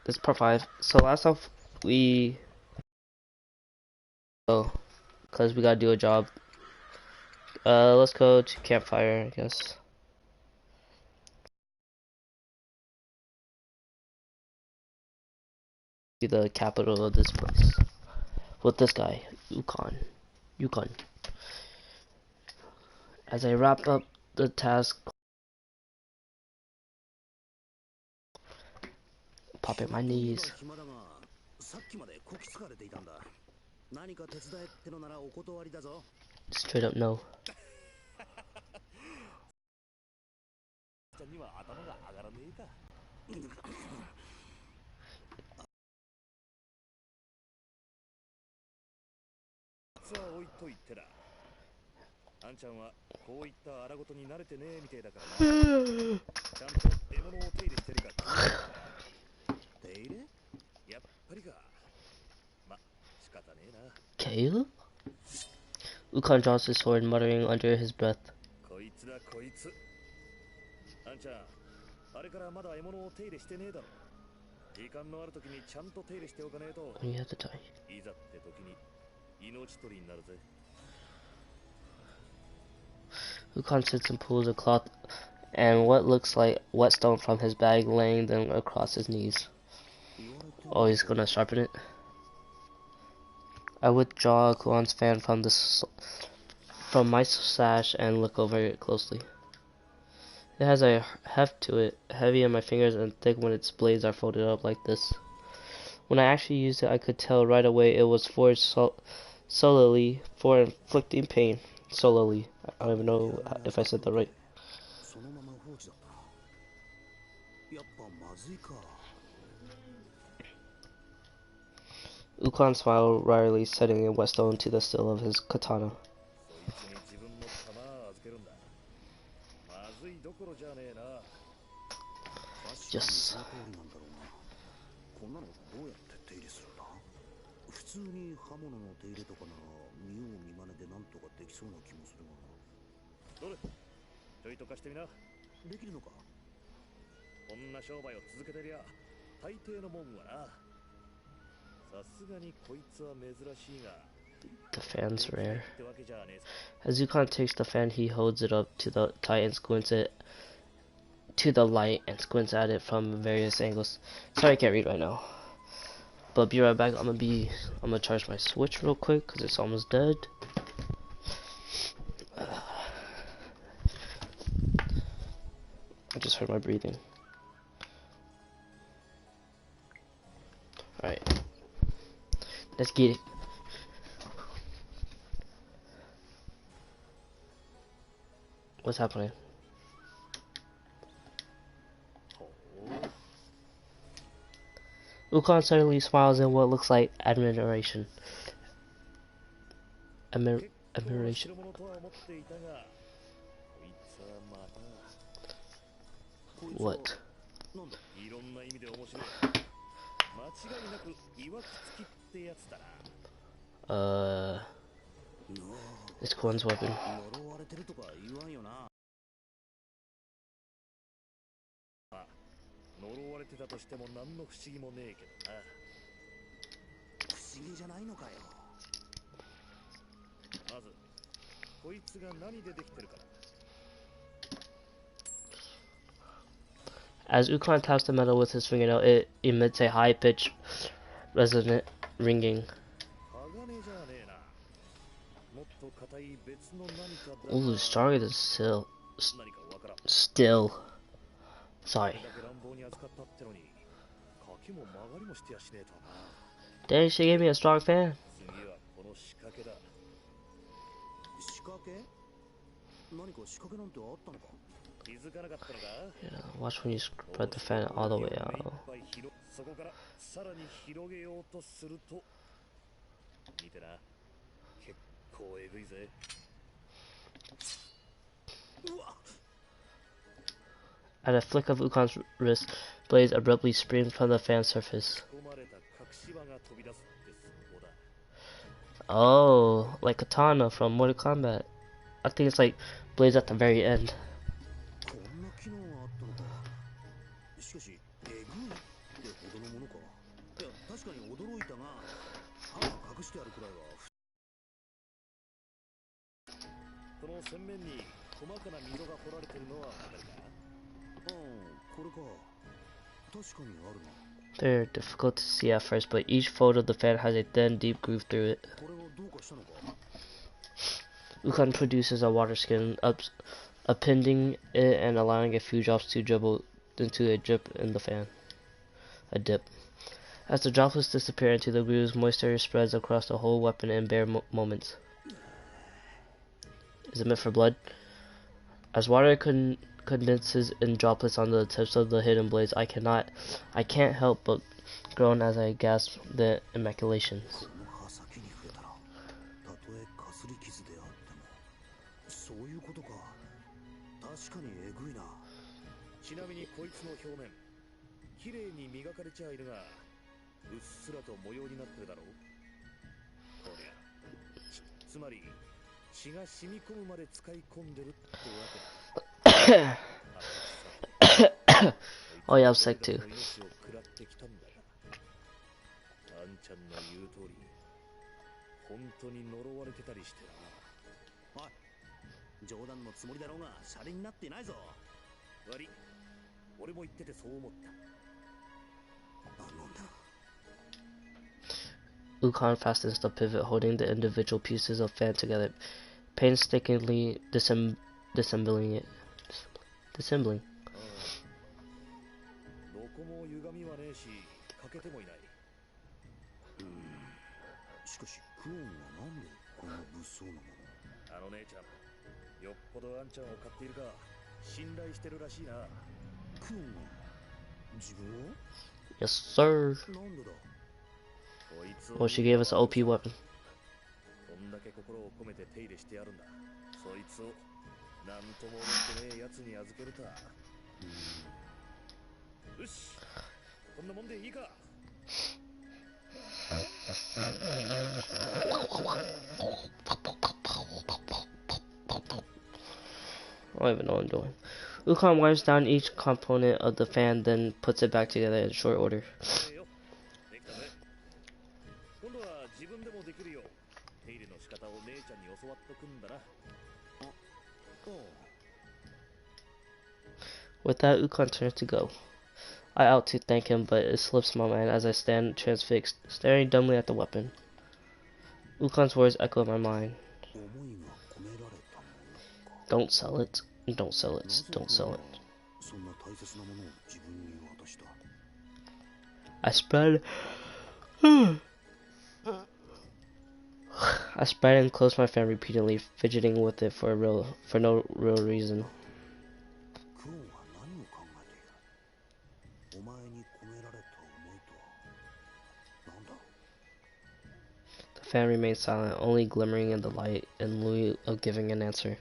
This is part 5. So last off, we... Oh, because we gotta do a job. Let's go to campfire, I guess. Be the capital of this place. With this guy, Yukon. As I wrap up the task, pop at my knees. Straight up no. Kale? Ukon draws his sword, muttering under his breath. Oh, you have to die. Ukon sits and pulls a cloth and what looks like whetstone from his bag, laying them across his knees. Oh, he's gonna sharpen it. I withdraw Kuan's fan from my sash and look over it closely. It has a heft to it, heavy in my fingers and thick when its blades are folded up like this. When I actually used it, I could tell right away it was forged solely for inflicting pain. Solely. I don't even know if I said that right. Ukon smiled wryly, setting a whetstone to the steel of his katana. Yes. The fan's rare. As Ukon takes the fan, he holds it up to the light and squints at it from various angles. Sorry, I can't read right now. But be right back. I'm gonna charge my Switch real quick because it's almost dead. I just heard my breathing. Alright. Let's get it. What's happening? Ukon suddenly smiles in what looks like admiration. Admiration. What? It's Kuan's weapon. As Ukon taps the metal with his fingernail, it emits a high-pitched, resonant ringing. Ooh, stronger than still. Sorry. Dang, she gave me a strong fan. Yeah, watch when you spread the fan all the way out. At a flick of Ukon's wrist, blades abruptly spring from the fan surface. Oh, like Katana from Mortal Kombat. I think it's like blades at the very end. They're difficult to see at first, but each fold of the fan has a thin, deep groove through it. Ukon produces a water skin, appending it and allowing a few drops to dribble into a drip in the fan. A dip. As the droplets disappear into the grooves, moisture spreads across the whole weapon in bare moments. Is it meant for blood? As water condenses in droplets on the tips of the hidden blades, I can't help but groan as I gasp the immaculations. Oh yeah, I'm sick too. Ukon fastens the pivot, holding the individual pieces of fan together, painstakingly disassembling it. Disassembling. Yes, sir. Well, she gave us an OP weapon. I don't even know what I'm doing. Ukon wipes down each component of the fan, then puts it back together in short order. With that, Ukon turns to go. I out to thank him, but it slips my mind as I stand transfixed, staring dumbly at the weapon. Ukon's words echo in my mind. Don't sell it. Don't sell it. Don't sell it. I spread and closed my fan repeatedly, fidgeting with it for no real reason. The fan remained silent, only glimmering in the light in lieu of giving an answer.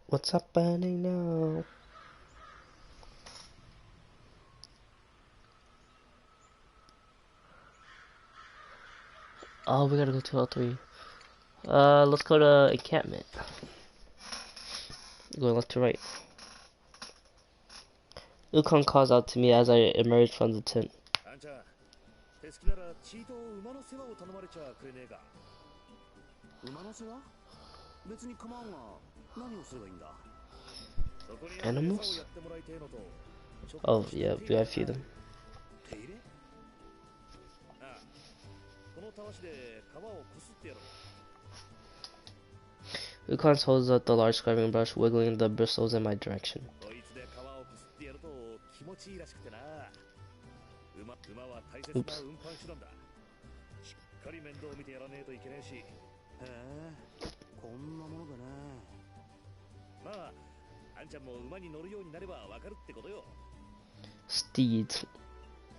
What's happening now? Oh, we gotta go to L3. Let's go to encampment. Going left to right. Ukon calls out to me as I emerge from the tent. Animals? Oh, yeah, we gotta feed them. Ukon holds up the large scrubbing brush, wiggling the bristles in my direction. Oops. Steeds.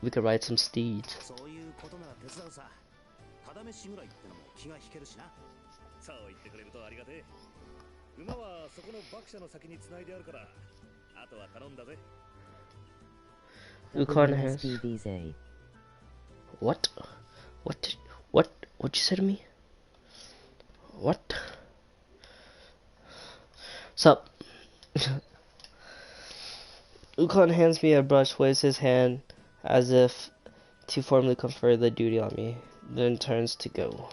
We could ride some steeds. Ukon has... What? What'd you say to me? What? Sup? Ukon hands me a brush, waves his hand as if to formally confer the duty on me, then turns to go.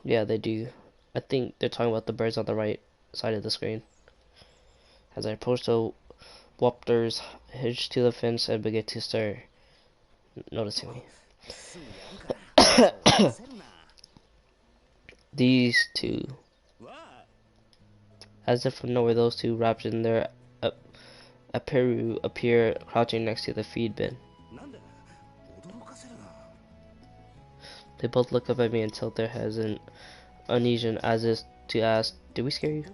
Yeah, they do. I think they're talking about the birds on the right side of the screen. As I approach the wapters hitched to the fence and begin to stare, noticing me. These two. As if from nowhere, those two, wrapped in their appear crouching next to the feed bin. They both look up at me and tilt their heads in unison as if to ask, "Did we scare you?"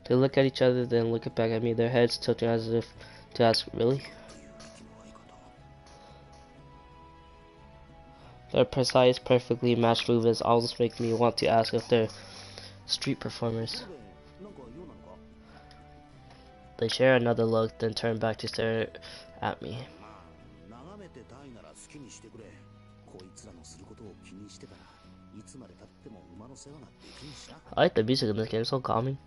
They look at each other, then look back at me, their heads tilting as if to ask, "Really?" Their precise, perfectly matched movements almost make me want to ask if they're street performers. They share another look, then turn back to stare at me. I like the music in this game, it's so calming.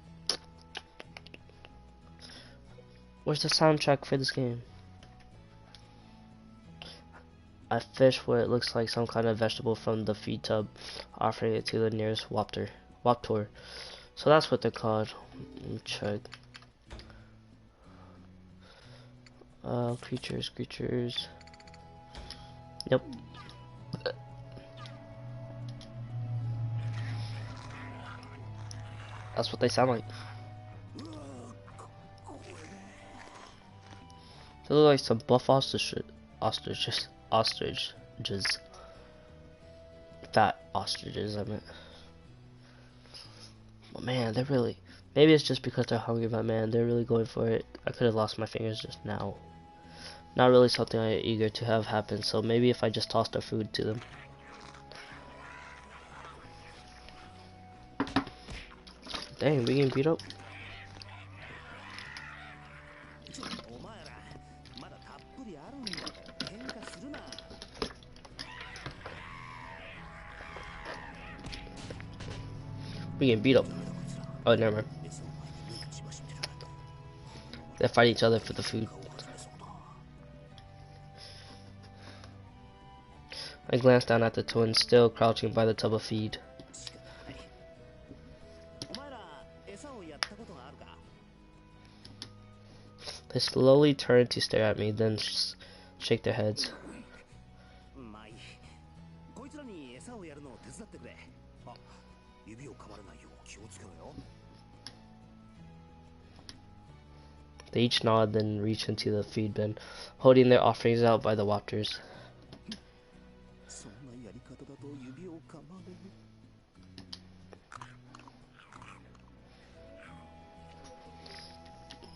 Where's the soundtrack for this game? I fish what it looks like some kind of vegetable from the feed tub, offering it to the nearest waptor. So that's what they're called. Let me check. Creatures. Yep. That's what they sound like. They look like some buff ostriches. Fat ostriches, I meant. But man, they're really... Maybe it's just because they're hungry, but man, they're really going for it. I could have lost my fingers just now. Not really something I'm eager to have happen, so maybe if I just toss their food to them. Dang, we getting beat up? We getting beat up. Oh, never mind. They fight each other for the food. I glanced down at the twins, still crouching by the tub of feed. They slowly turn to stare at me, then shake their heads. They each nod, then reach into the feed bin, holding their offerings out by the wapters.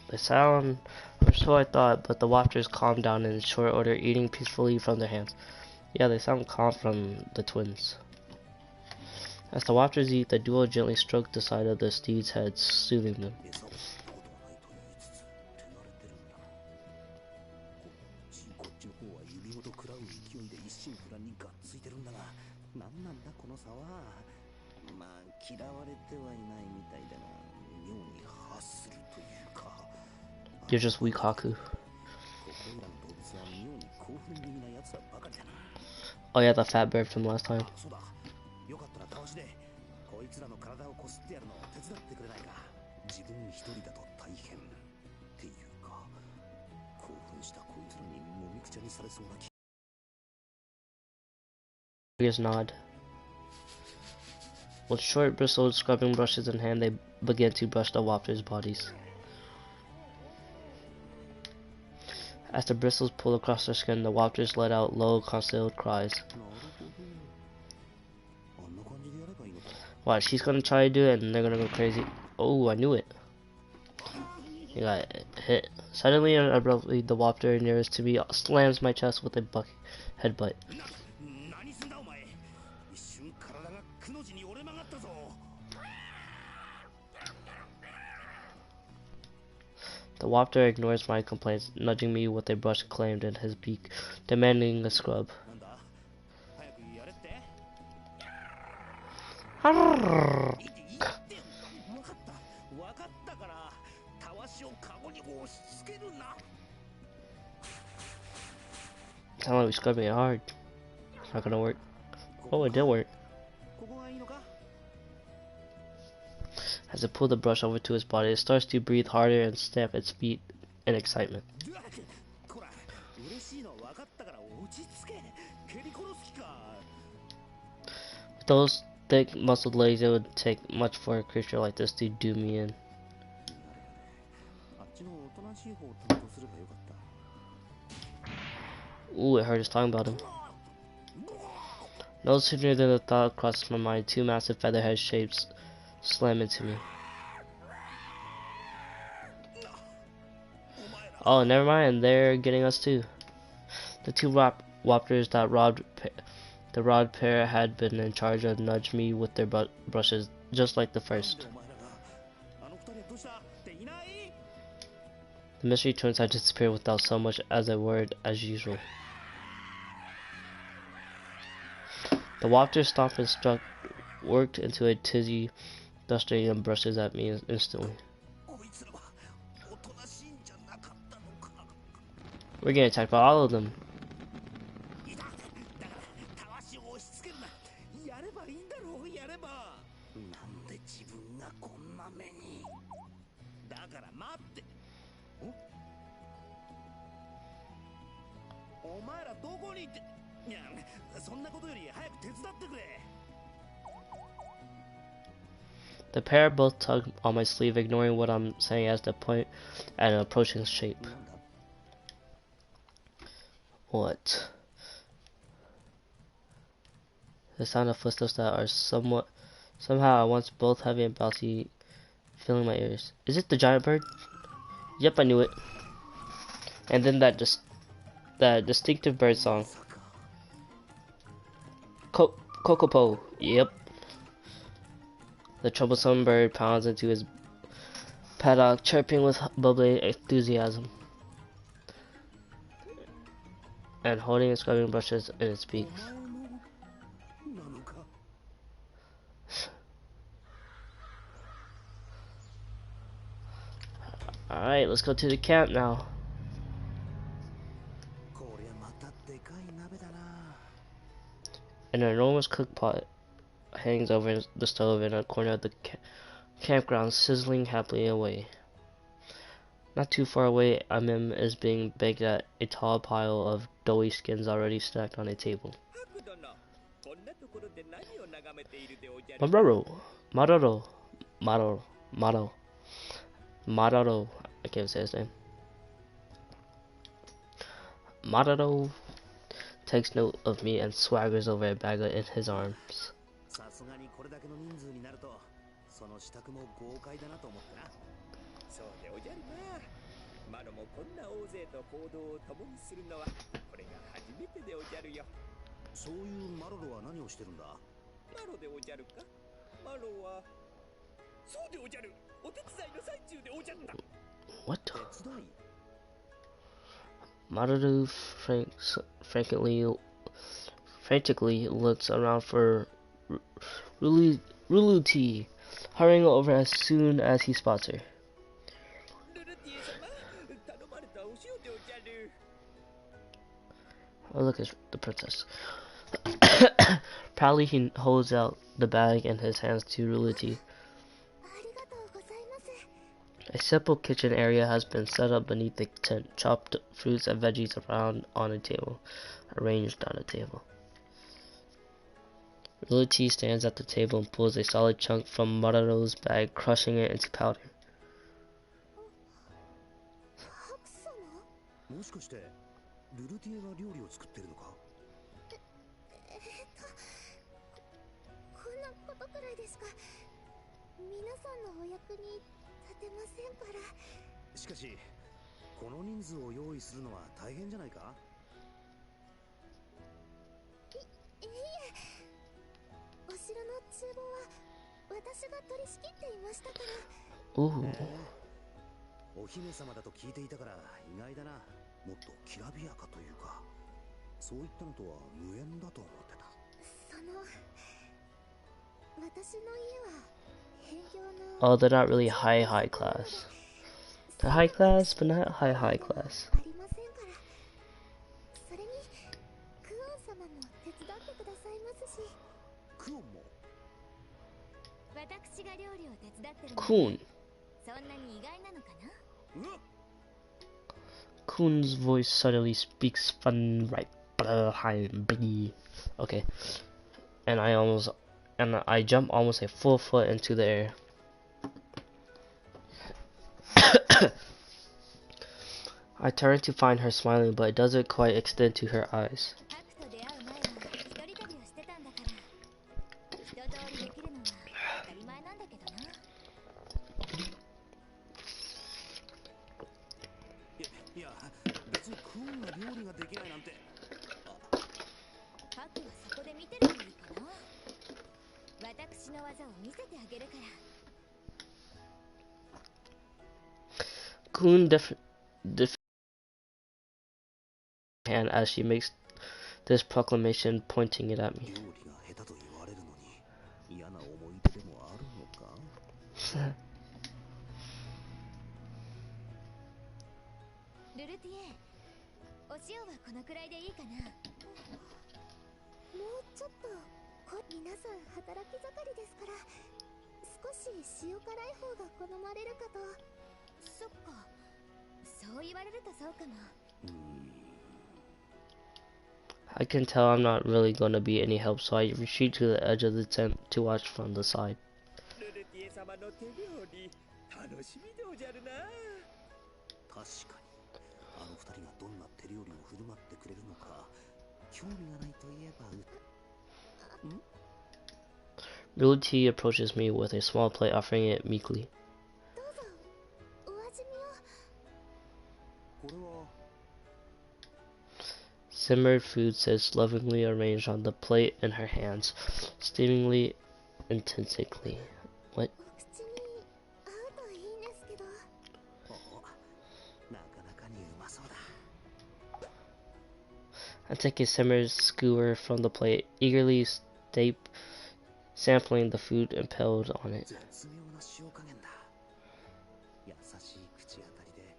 They sound, or so I thought, but the wapters calmed down in short order, eating peacefully from their hands. Yeah, they sound calm from the twins. As the wapters eat, the duo gently stroke the side of the steeds' heads, soothing them. You're just weak, Haku. Oh yeah, the fat bird from last time. Just nod. With short bristled scrubbing brushes in hand, they begin to brush the wapters' bodies. As the bristles pull across their skin, the wapters let out low, concealed cries. Watch, she's gonna try to do it and they're gonna go crazy. Oh, I knew it. You got hit. Suddenly and abruptly, the wapter nearest to me slams my chest with a headbutt. The wafter ignores my complaints, nudging me with a brush claimed in his beak, demanding a scrub. Sound like we're scrubbing it hard. It's not gonna work. Oh, it did work. As I pull the brush over to his body, it starts to breathe harder and stamp its feet in excitement. With those thick, muscled legs, it would take much for a creature like this to do me in. Ooh, it hurt us talking about him. No sooner than the thought crosses my mind, two massive featherhead shapes slam into me. Oh, never mind, they're getting us too. The two wapters that the rod pair had been in charge of nudged me with their brushes, just like the first. The mystery twins had disappeared without so much as a word as usual. The wafter stomped and worked into a tizzy, dusting and brushes at me instantly. We're getting attacked by all of them. The pair both tug on my sleeve, ignoring what I'm saying as they point at an approaching shape. What? The sound of footsteps that are somehow at once both heavy and bouncy, filling my ears. Is it the giant bird? Yep, I knew it. And then that distinctive bird song. Kokopo. Yep. The troublesome bird pounds into his paddock, chirping with bubbly enthusiasm, and holding and scrubbing brushes in its beak. Alright, let's go to the camp now. An enormous cookpot hangs over the stove in a corner of the campground, sizzling happily away. Not too far away, Amim is being baked at a tall pile of doughy skins already stacked on a table. Maroro, I can't say his name. Maroro takes note of me and swaggers over a bag in his arms. What? Maroro frantically looks around for Ruluti, hurrying over as soon as he spots her. Oh, look at the princess. Proudly he holds out the bag in his hands to Ruluti. A simple kitchen area has been set up beneath the tent, chopped fruits and veggies around on a table, arranged on a table. Ruluti stands at the table and pulls a solid chunk from Maroro's bag, crushing it into powder. Ooh. お姫様だと聞いていたから意外だな。もっときらびやかというか、そういったのとは無縁だと思ってた。私の家は辺境の Oh, they're not really high class. They're high class, but not high class. ありませんから。それにクオン様も手伝ってくださいますし。クオンも。私が料理を手伝ってるの。 Kun. そんなに意外なのかな。 Kun's voice suddenly speaks fun right behind me. Okay. And I jump almost a full foot into the air. I turn to find her smiling, but it doesn't quite extend to her eyes. ハクと出会う前は一人旅をしてたんだから、一通りできるのは当たり前なんだけどな。いや、別にクオンが料理ができないなんて。ハクはそこで見てるといいかな。私の技を見せてあげるから。 Kun hand as she makes this proclamation, pointing it at me. 料理が下手と言われるのに嫌な思い出でもあるのか。ルルティエ、お塩はこのくらいでいいかな。もうちょっと。皆さん働き盛りですから、少し塩辛い方が好まれるかと。そっか、そう言われるとそうかも。I can tell I'm not really going to be any help, so I retreat to the edge of the tent to watch from the side. ルルティエ様の手料理楽しみでおじゃるな。確かにあの二人がどんな手料理を振る舞ってくれるのか興味がないといえば。Lilty approaches me with a small plate, offering it meekly. どうぞお味見を。これは Simmered food sits lovingly arranged on the plate in her hands, steamingly intensely. What? お口に合うといいんですけど。なかなかにうまそうだ。 I take a simmered skewer from the plate, eagerly sampling the food impaled on it. 絶妙な塩加減だ。優しい口当たりで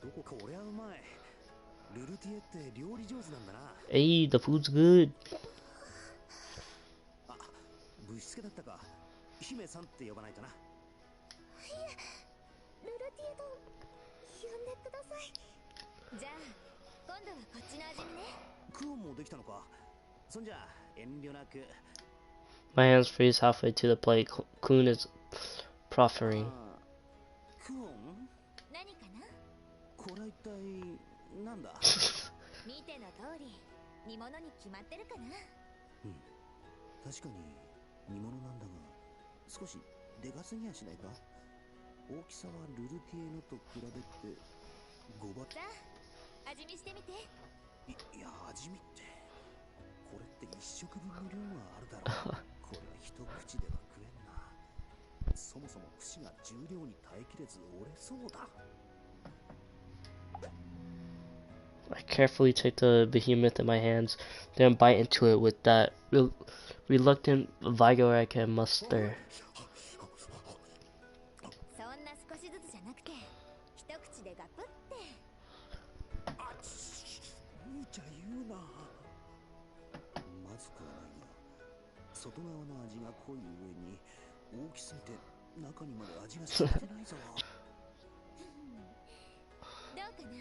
どこか俺はうまい。ルルティエって料理上手なんだな。Hey, the food's good. あ、ぶしつけだったか。姫さんって呼ばないとな。いえ、ルルティエと呼んでください。じゃあ今度はこっちの味見ね。クオンもできたのか。そんじゃ遠慮なく。 My hands freeze halfway to the plate. Kun is proffering. クオン、何かな。これは一体なんだ。見ての通り煮物に決まってるかな。確かに煮物なんだが少しでかすぎやしないか。大きさはルルティエのと比べて5倍。さあ味見してみて。いや味見ってこれって一食分の量があるだろう。これは一口では食えんな。そもそも串が重量に耐えきれず折れそうだ。 I carefully take the behemoth in my hands, then bite into it with that reluctant vigor I can muster. そんな少しずつじゃなくて一口でガプって。無茶言うな。まずくはないが外側の味が濃い上に大きすぎて中にまで味が染みてないぞ。どうかな。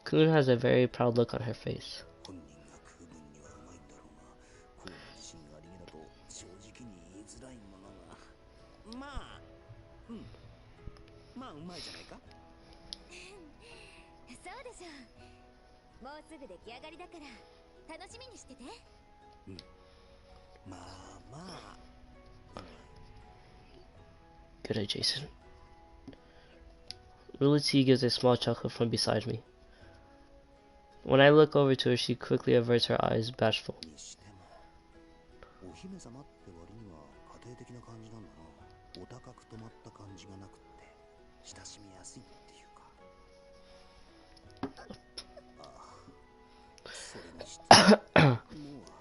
Kun has a very proud look on her face. 本人が食う分にはうまいんだろうが、こう自信ありげだと正直に言いづらいものが。まあうまいじゃないか。そうでしょう。もうすぐ出来上がりだから楽しみにしてて。まあ Good eye, Jason. Lilty gives a small chuckle from beside me. When I look over to her, she quickly averts her eyes, bashful. にしてもお姫様って割には家庭的な感じなんだな。お高く止まった感じがなくって。親しみやすいっていうか。ああ、それにしてもう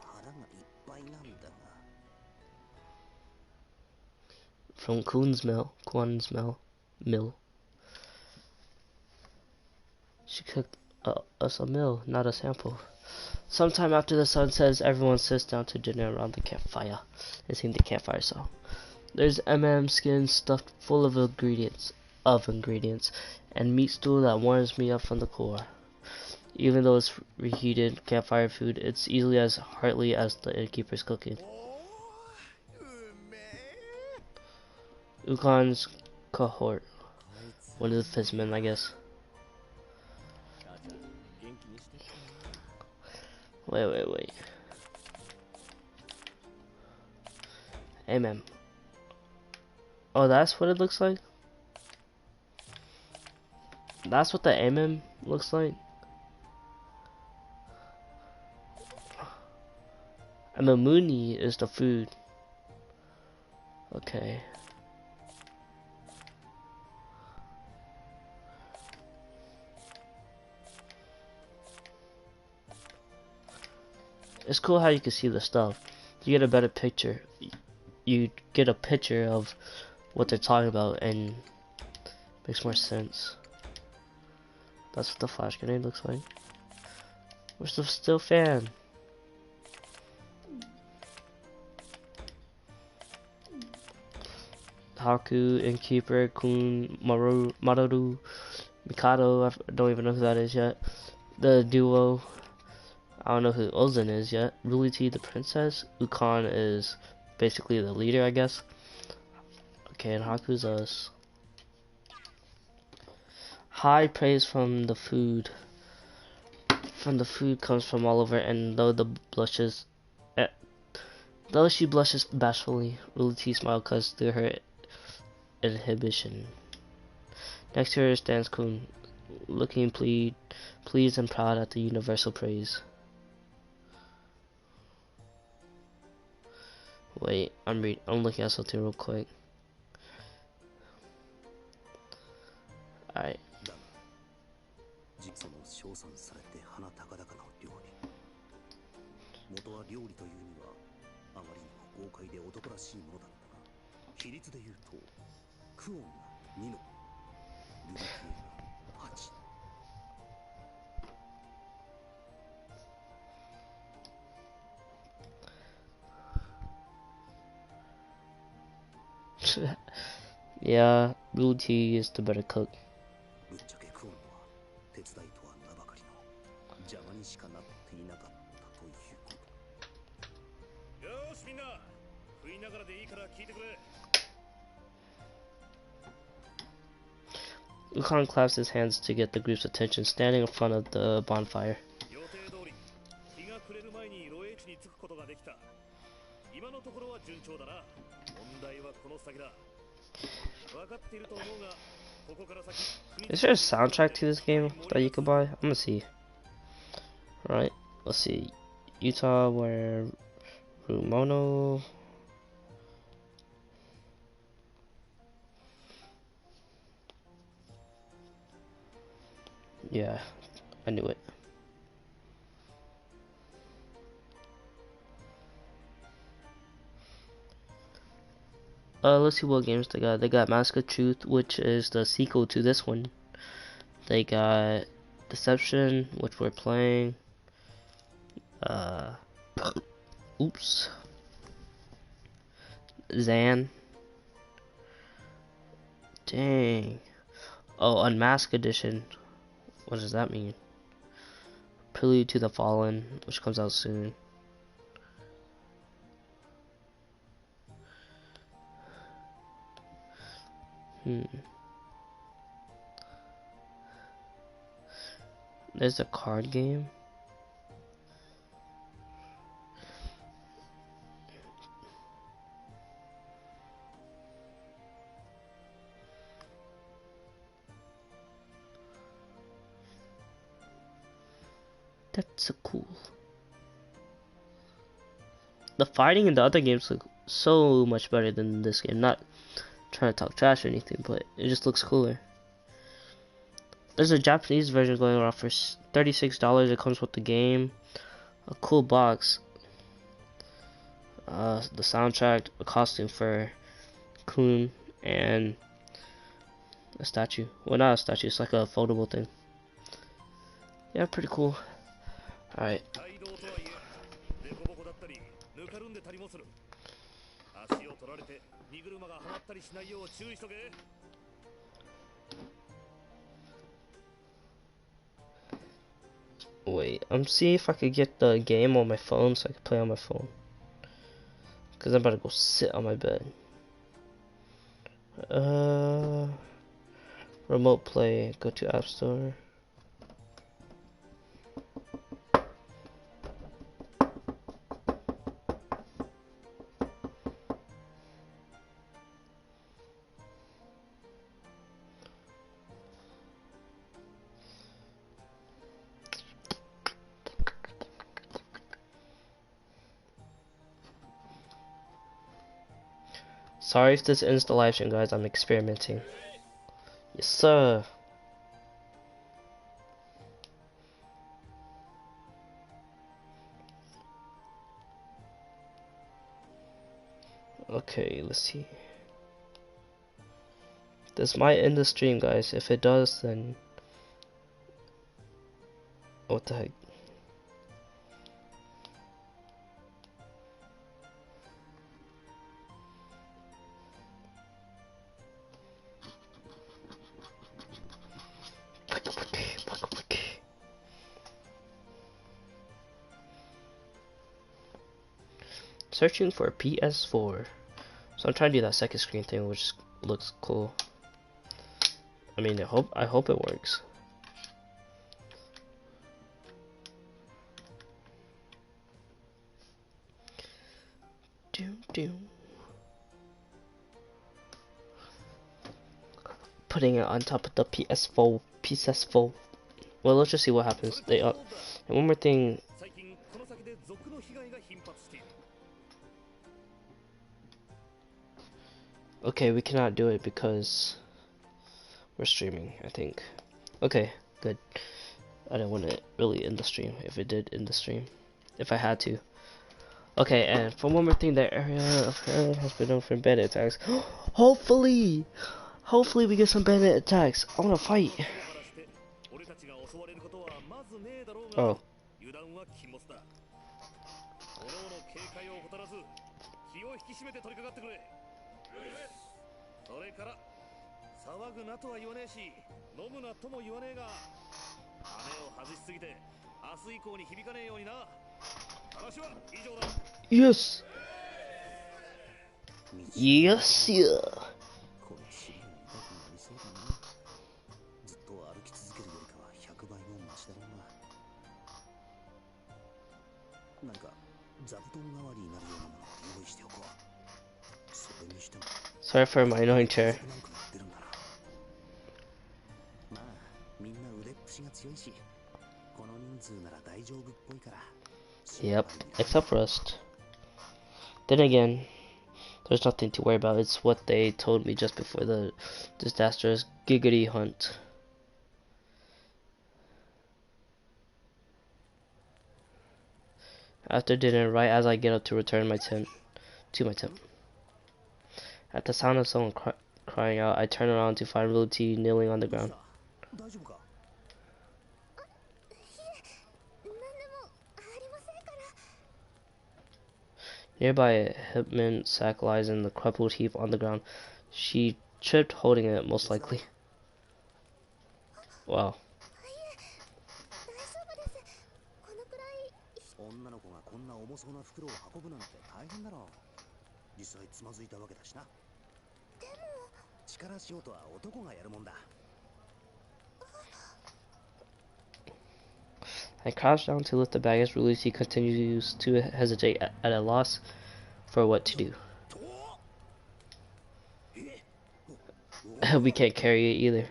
腹がいっぱいなんだが。From Quan's mill. She cooked us a meal, not a sample. Sometime after the sun sets, everyone sits down to dinner around the campfire. It seemed the campfire song. There's skin stuffed full of ingredients, and meat stew that warms me up from the core. Even though it's reheated campfire food, it's easily as hearty as the innkeeper's cooking. Ukon's cohort, one of the fishermen, I guess. Wait. Amen. Oh, that's what it looks like? That's what the amen looks like? Amamuni is the food. Okay. It's cool how you can see the stuff. You get a better picture. You get a picture of what they're talking about and makes more sense. That's what the flash grenade looks like. Where's the still fan? Haku, Innkeeper, Kun, Maru, Mikado, I don't even know who that is yet. The duo, I don't know who Ozan is yet. Ruliti, the princess. Ukon is basically the leader, I guess. Okay, and Haku's us. High praise from the food. From the food comes from all over, and though she blushes bashfully, Ruliti smiles cause through her inhibition. Next to her stands Kun, looking pleased and proud at the universal praise. Wait, I'm looking at something real quick. Alright. その称賛されて鼻高々の料理。元は料理というにはあまりにも豪快で男らしいものだったが、比率で言うとクオンが2の、ルビティが8。Yeah, Ruliti is the better cook. ぶっちゃけクオンは手伝いとは名ばかりの邪魔にしかなっていなかったということ。よしみんな、食いながらでいいから聞いてくれ。Ukon claps his hands to get the group's attention, standing in front of the bonfire. 予定通り日が暮れる前にロエ地に着くことができた。今のところは順調だな。問題はこの先だ。分かっていると思うが、ここから先。Is there a soundtrack to this game that you can buy? I'm gonna see. Alright, let's see. Utawarerumono. Yeah, I knew it. Let's see what games they got. They got Mask of Truth, which is the sequel to this one. They got Deception, which we're playing. Oops. Zan. Dang. Oh, Unmasked Edition. What does that mean? Prelude to the Fallen, which comes out soon. There's a card game. That's so cool. The fighting in the other games look so much better than this game. Not trying to talk trash or anything, but it just looks cooler. There's a Japanese version going around for $36. It comes with the game, a cool box, the soundtrack, a costume for Kun, and a statue. Well, not a statue, it's like a foldable thing. Yeah, pretty cool. Alright. Wait, I'm seeing if I could get the game on my phone so I can play on my phone. Cause I'm about to go sit on my bed. Remote play, go to App Store. Sorry if this ends the live stream, guys. I'm experimenting. Yes, sir. Okay, let's see. This might end the stream, guys. If it does, then what the heck? Searching for PS4. So I'm trying to do that second screen thing, which looks cool. I mean, I hope it works. Putting it on top of the PS4. Well, let's just see what happens. And one more thing. Okay, we cannot do it because we're streaming, I think. Okay, good. I didn't want to really end the stream if it did end the stream. If I had to. Okay, and for one more thing, the area of Hell has been known for bandit attacks. Hopefully we get some bandit attacks. I wanna fight. Oh. Yes. Yes, yeah. Sorry for my annoying chair. Yep, except Rust. Then again, there's nothing to worry about. It's what they told me just before the disastrous giggity hunt. After dinner, right as I get up to return my tent to my tent. At the sound of someone crying out, I turn around to find Luti kneeling on the ground. Nearby, a hipment sack lies in the crumpled heap on the ground. She tripped holding it, most likely. Wow. I crouched down to lift the bag as Lucy continues to hesitate at a loss for what to do. We can't carry it either.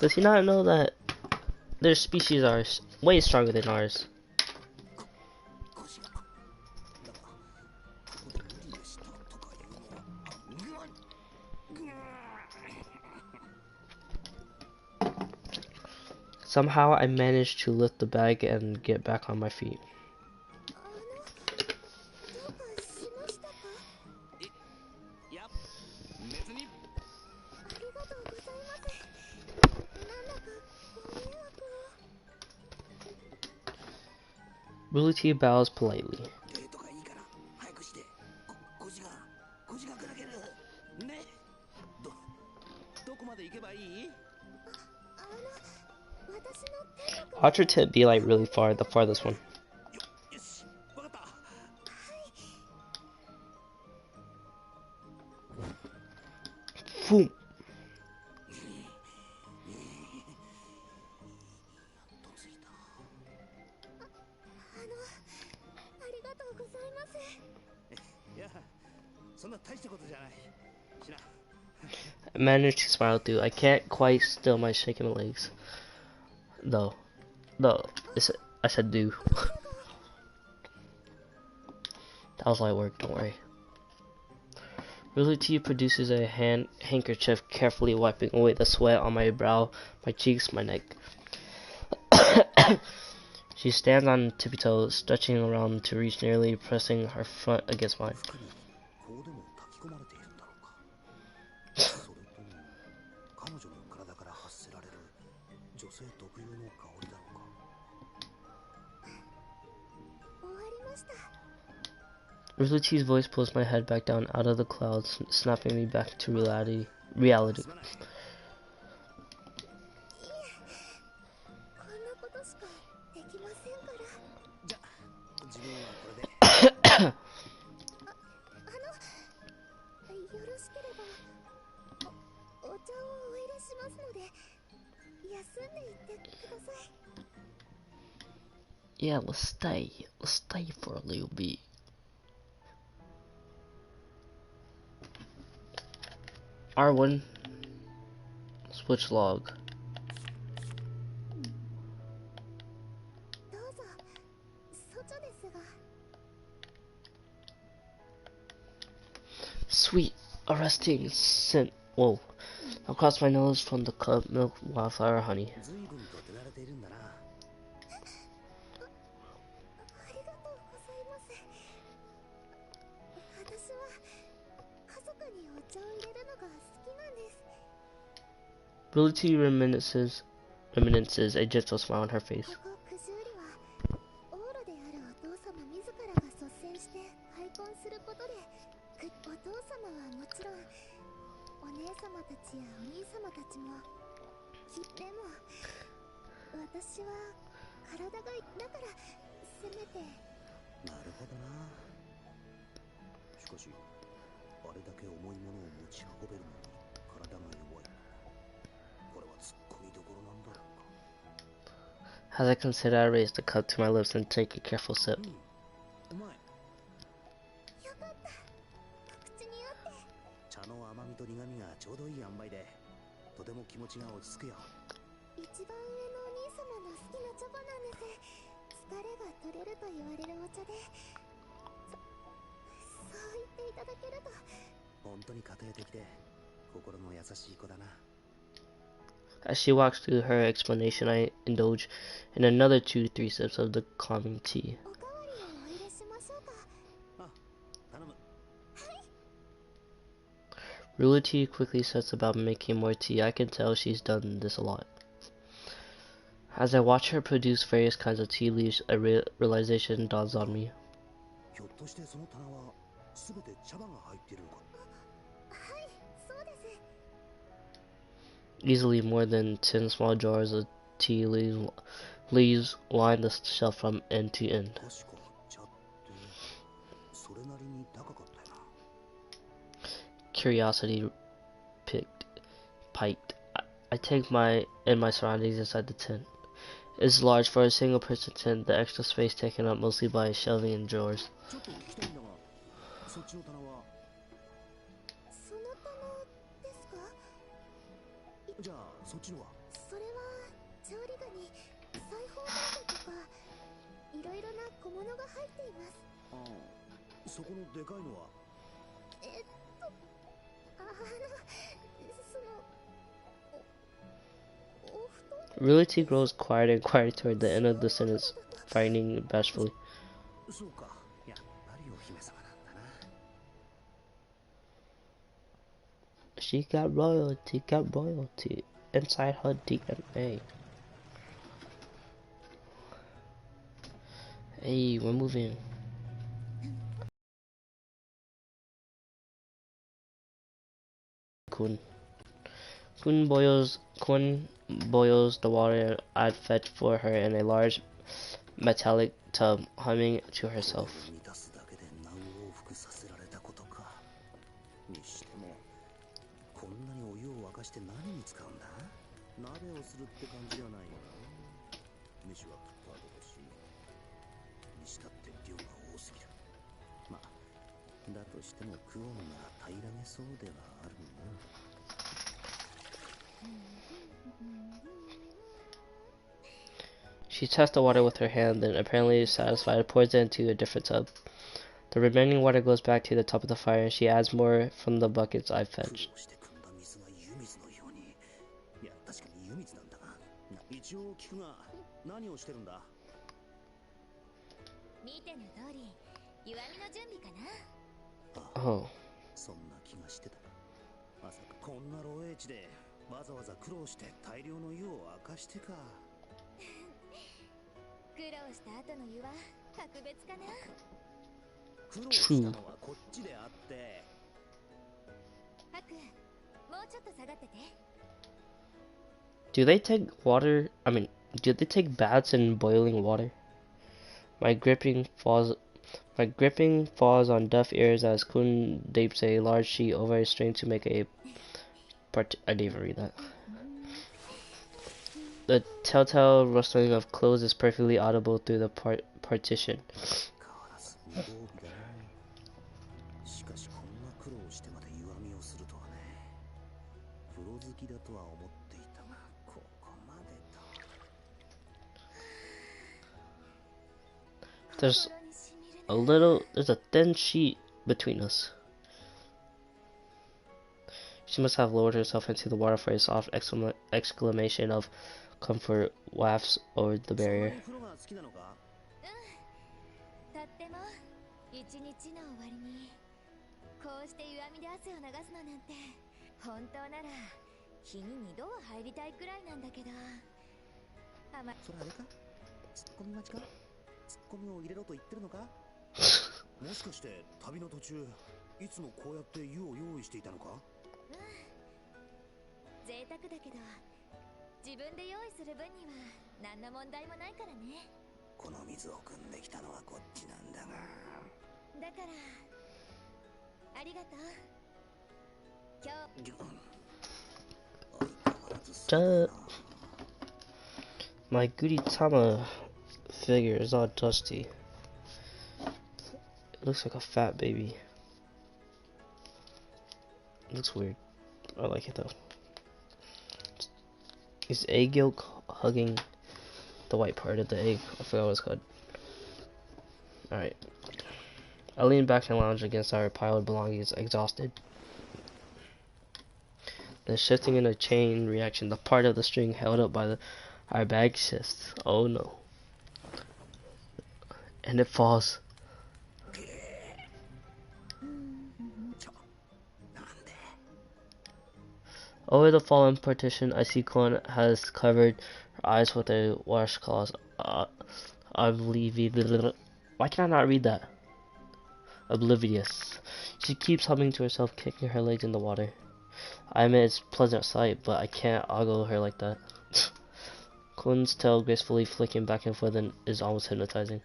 Does he not know that their species are way stronger than ours? Somehow I managed to lift the bag and get back on my feet. どうかしましたか？いや、別に。ありがとうございます。なんだかご迷惑を。Realty bows politely. デートがいいから早くして。腰が砕ける。ね。どこまで行けばいい？私の天国。 Watch your tip be like really far, the farthest one. よし、わかった。Boom. やっと着いた。ありがとうございます。いや、そんな大したことじゃない。しな。 I managed to smile through. I can't quite still my shaking legs. Though. I said do. That was light work, don't worry. Realty produces a handkerchief, carefully wiping away the sweat on my brow, my cheeks, my neck. She stands on tippy toes, stretching around to reach nearly, pressing her front against mine. こうでも炊き込まれているんだろうか。それとも彼女の体から発せられる女性特有の香りだろうか。終わりました。 Realty's voice pulls my head back down out of the clouds, snapping me back to reality. すまない。こんなことしかできませんから。じゃあ自分はこれで。よろしければお茶をお入れしますので休んでいってください。 Yeah, let's stay for a little bit. R1 switch log. どうぞ外ですが。 Sweet, arresting scent. Whoa. Across my nose from the cup milk wildflower honey. 随分と手慣れているんだな。ありがとうございます。私は家族にお茶を入れるのが好きなんです。 Realty reminisces a gentle smile on her face. ここ九十里はオーロであるお父様自らが率先して開墾することで、お父様はもちろんお姉様たちやお兄様たちも。でも私は体がだからせめて。なるほどな。しかしあれだけ重いものを持ち運べるのに体が弱い。これはツッコミどころなんだろうか。 As I consider, I raise the cup to my lips and take a careful sip. うまい。よかった。お口に合って。茶の甘みと苦みがちょうどいい塩梅で、とても気持ちが落ち着くよ。一番上のお兄様の好きな茶葉なんです。疲れが取れると言われるお茶で、そう言っていただけると。本当に家庭的で心の優しい子だな。 As she walks through her explanation, I indulge in another 2-3 sips of the calming tea. おかわりをお入れしましょうか。あ、頼む。 Realty quickly sets about making more tea. I can tell she's done this a lot. As I watch her produce various kinds of tea leaves, a realization dawns on me. ひょっとしてその棚はすべて茶葉が入っているのか。はい、そうです。 Easily more than 10 small jars of tea leaves line the shelf from end to end. 確か茶ってそれなりに高かったよな。 Curiosity piked. I take my surroundings inside the tent. It's large for a single person tent, the extra space taken up mostly by shelving and drawers. ちょっと聞きたいんだが、そっちの棚は。その棚ですか？じゃあそっちのは。それは調理具に裁縫道具とかいろいろな小物が入っています。ああ、そこのでかいのは。そのお布団。Realty grows quieter and quieter toward the end of the sentence, frightening bashfully. そうか、やっぱりお姫様なんだな。 She got royalty inside her DNA. Hey, we're moving. Kun. Kun boils the water I'd fetched for her in a large metallic tub, humming to herself. 満たすだけで何往復させられたことか。にしても、こんなにお湯を沸かして何に使うんだ？鍋をするって感じじゃないよな。飯は食った後だし。にしたって量が多すぎる。まあ、だとしても食おうなら平らげそうではあるな。 She tests the water with her hand, then, apparently satisfied, pours it into a different tub. The remaining water goes back to the top of the fire, and she adds more from the buckets I've fetched. 一応聞くが、何をしてるんだ？見ての通り、湯あみの準備かな。Oh. そんな気がしてた。まさかこんな漏洩地でわざわざ苦労して大量の湯を沸かしてか。苦労した後の湯は格別かな。苦労したのはこっちであって。ハク、もうちょっと下がってて。 Do they take baths in boiling water? My gripping falls on deaf ears as Kun drapes a large sheet over a string to make a I didn't even read that. The telltale rustling of clothes is perfectly audible through the partition. しかしこんな苦労してまで湯あみをするとはね。風呂好きだとは思っていたが、ここまでと。 There's a thin sheet between us. She must have lowered herself into the water for a soft exclamation of comfort wafts over the barrier. とっても一日の終わりにこうして湯あみで汗を流すのなんて本当なら日に2度は入りたいくらいなんだけど。それあれか？ツッコミ待ちか？ツッコミを入れろと言ってるのか？もしかして旅の途中いつもこうやって湯を用意していたのか？贅沢だけど自分で用意する分には何の問題もないからね。この水を汲んできたのはこっちなんだが。だからありがとう。今日 My Gudetama figure is all dusty. It looks like a fat baby. It looks weird. I like it though. Is egg yolk hugging the white part of the egg? I forgot what it's called. Alright. I lean back and lounge against our pile of belongings, exhausted. Then shifting in a chain reaction, the part of the string held up by our bag shifts. Oh no. And it falls. Over the fallen partition, I see Kon has covered her eyes with a washcloth. Why can I not read that? Oblivious. She keeps humming to herself, kicking her legs in the water. I admit it's a pleasant sight, but I can't ogle her like that. Kun's tail gracefully flicking back and forth is almost hypnotizing.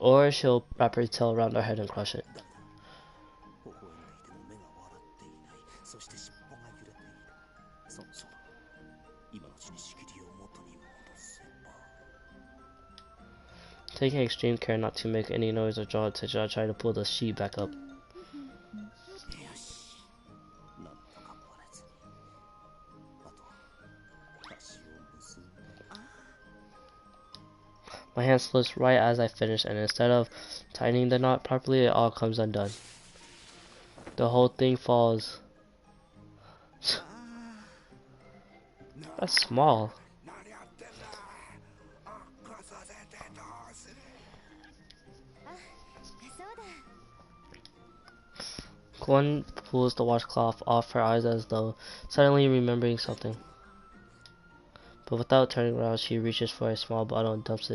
Or she'll wrap her tail around our head and crush it. Taking extreme care not to make any noise or draw attention, I try to pull the sheet back up. My hand slips right as I finish, and instead of tightening the knot properly, it all comes undone. The whole thing falls. That's small. Kwon pulls the washcloth off her eyes as though suddenly remembering something. But without turning around, she reaches for a small bottle and dumps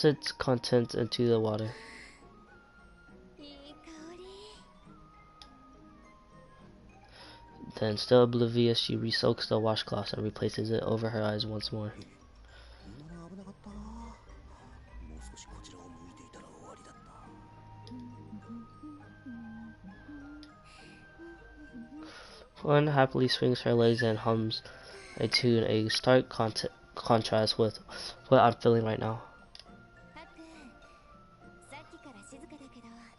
its contents into the water. Then, still oblivious, she re-soaks the washcloth and replaces it over her eyes once more. One happily swings her legs and hums a tune, a stark contrast with what I'm feeling right now.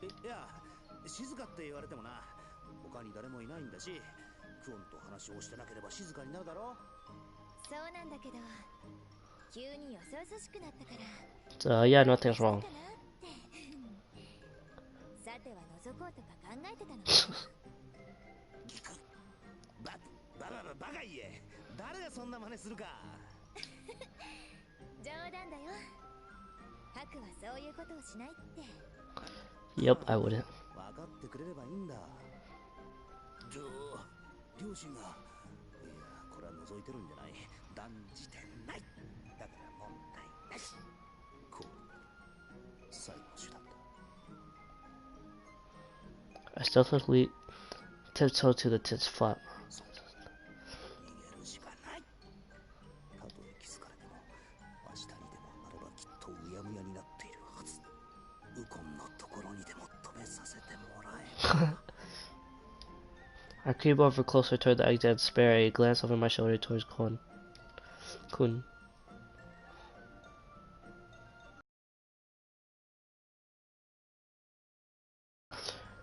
いや、静かって言われてもな、他に誰もいないんだし、クオンと話をしてなければ静かになるだろ。そうなんだけど、急によそよそしくなったから。So yeah, nothing's wrong. さては覗こうとか考えてたの。バカ言え。誰がそんな真似するか。冗談だよ。ハクはそういうことをしないって。Yep, I wouldn't. 分かってくれればいいんだ。両親が、いや、これは覗いてるんじゃない。断じてない。だから問題なし。こう、最後の手段だ。I stealthily tiptoe to the tit's flap. 逃げるしかない。たとえ気づかれても、明日にでもなればきっとうやむやになっているはず。ウコンのところにでも止めさせてもらえ。I creep over closer toward the exit and spare a glance over my shoulder towards Kun.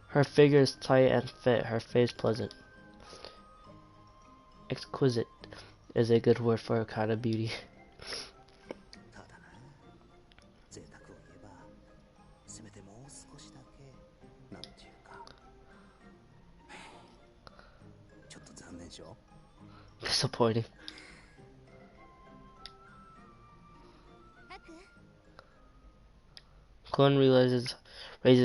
Her figure is tight and fit, her face pleasant. Exquisite is a good word for her kind of beauty. ただな、贅沢を言えば、せめてもう少しだけ、なんていうか、ちょっと残念でしょ。Disappointing. Kun raises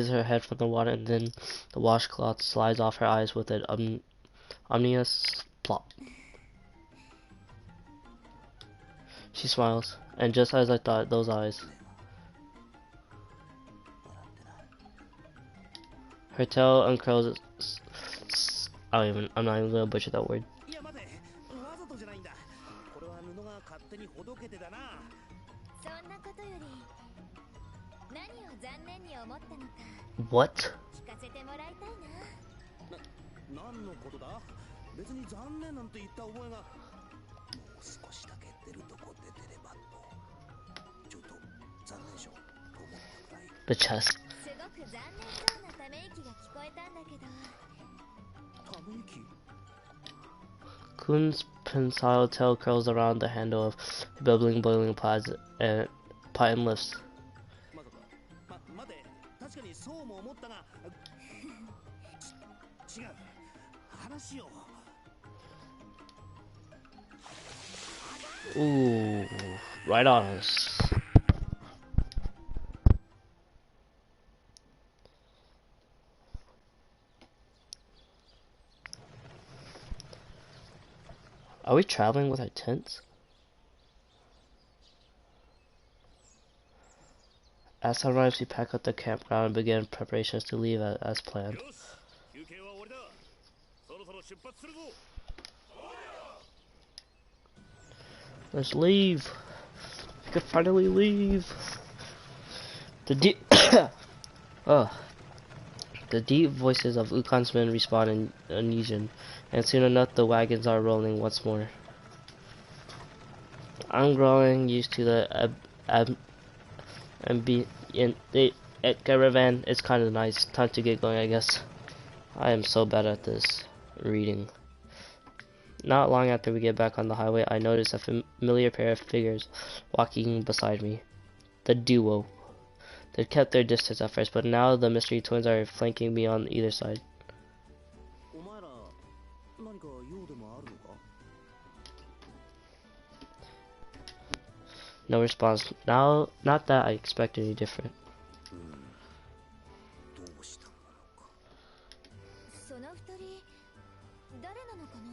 her head from the water, and then the washcloth slides off her eyes with an ominous plop. She smiles, and just as I thought, those eyes. Her tail uncurls. I'm not even gonna butcher that word. いや待て、わざとじゃないんだ。これは布が勝手にほどけてだな。そんなことより、何を残念に思ったのか。What? 聞かせてもらいたいな。何のことだ。別に残念なんて言った覚えが。もう少しだけ出るとこ出てればと。ちょっと残念でしょと思ったくらい。The chest. すごく残念そうなため息が聞こえたんだけど。ため息。Kun's pensile tail curls around the handle of the bubbling, boiling pot and lifts. 待て、確かにそうも思ったが。違う。話を。Ooh, right on us. Are we traveling with our tents? As sunrise, we pack up the campground and begin preparations to leave as planned. Let's leave. We can finally leave. The deep voices of Ukon's men respond in unison, and soon enough the wagons are rolling once more. I'm growing used to the ambient caravan. It's kind of nice. Time to get going, I guess. I am so bad at this reading. Not long after we get back on the highway, I notice a familiar pair of figures walking beside me. The duo. They kept their distance at first, but now the mystery twins are flanking me on either side. お前ら何か用でもあるのか No response. Now, not that I expect any different. どうしたものかその二人誰なのかな